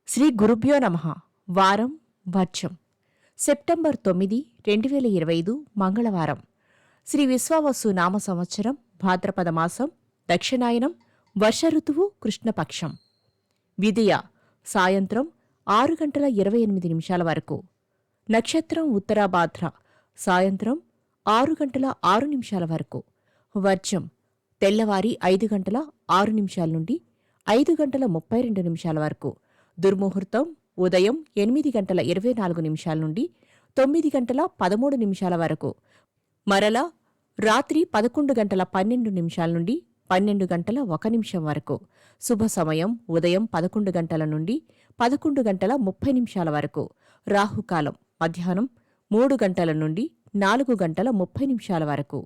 శ్రీ గురుభ్యో నమః. వారం వర్షం. సెప్టెంబర్ 9, 2025 మంగళవారం. శ్రీ విశ్వావసు నామ సంవత్సరం భాద్రపద మాసం దక్షిణాయనం వర్ష ఋతువు కృష్ణపక్షం. విదియ సాయంత్రం 6:28 వరకు. నక్షత్రం ఉత్తరాభాద్ర సాయంత్రం 6:06 వరకు. వర్జం తెల్లవారి 5:06 నుండి 5:32 వరకు. దుర్ముహూర్తం ఉదయం 8:24 నుండి 9:13 వరకు. మరలా రాత్రి 11:12 నుండి 12:01 వరకు. శుభ సమయం ఉదయం 11 గంటల నుండి 11:30 వరకు. రాహుకాలం మధ్యాహ్నం 3 గంటల నుండి 4:30 వరకు.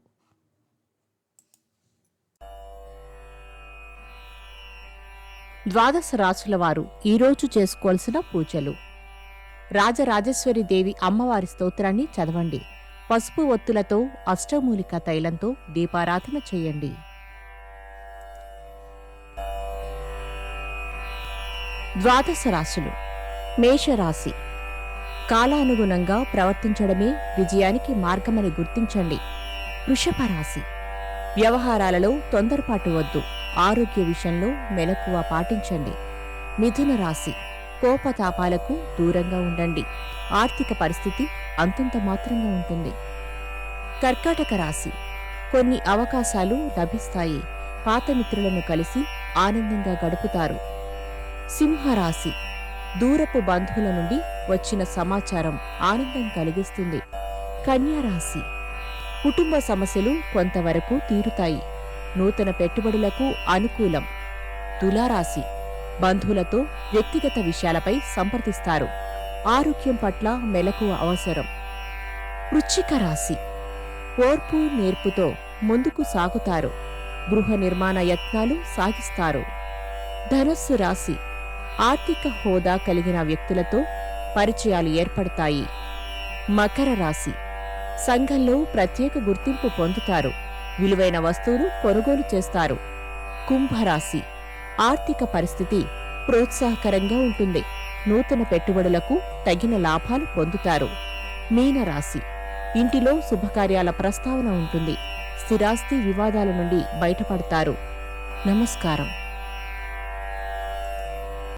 ద్వాదశ రాశుల వారు ఈరోజు చేసుకోవాల్సిన పూజలు. రాజరాజేశ్వరి దేవి అమ్మవారి స్తోత్రాన్ని చదవండి. పసుపు ఒత్తులతో అష్టమూలిక తైలంతో దీపారాధన చేయండి. ద్వాదశ రాశులు. మేషరాశి. కాలానుగుణంగా ప్రవర్తించడమే విజయానికి మార్గమని గుర్తించండి. వృషభ రాశి. వ్యవహారాలలో తొందరపాటు వద్దు. ఆరోగ్య విషయంలో మెలకువ పాటించండి. మిథున రాశి. కోపతాపాలకు దూరంగా ఉండండి. ఆర్థిక పరిస్థితి అంతంత మాత్రంగా ఉంటుంది. కర్కాటక రాశి. కొన్ని అవకాశాలు లభిస్తాయి. పాత మిత్రులను కలిసి ఆనందంగా గడుపుతారు. సింహరాశి. దూరపు బంధువుల నుండి వచ్చిన సమాచారం ఆనందం కలిగిస్తుంది. కన్యారాశి. కుటుంబ సమస్యలు కొంతవరకు తీరుతాయి. నూతన పెట్టుబడులకు అనుకూలం. తులారాశి. బంధువులతో వ్యక్తిగత విషయాలపై సంప్రదిస్తారు. ఆరోగ్యం పట్ల మెలకువ అవసరం. వృశ్చిక రాశి. ఓర్పు నేర్పుతో ముందుకు సాగుతారు. గృహ నిర్మాణ యత్నాలు సాగిస్తారు. ధనస్సు రాశి. ఆర్థిక హోదా కలిగిన వ్యక్తులతో పరిచయాలు ఏర్పడతాయి. మకర రాశి. సంఘంలో ప్రత్యేక గుర్తింపు పొందుతారు. విలువైన వస్తువులు కొనుగోలు చేస్తారు. కుంభరాశి. ఆర్థిక పరిస్థితి ప్రోత్సాహకరంగా ఉంటుంది. నూతన పెట్టుబడులకు తగిన లాభాలు పొందుతారు. మీనరాశి. ఇంటిలో శుభకార్యాల ప్రస్తావన ఉంటుంది. స్థిరాస్తి వివాదాల నుండి బయటపడతారు. నమస్కారం.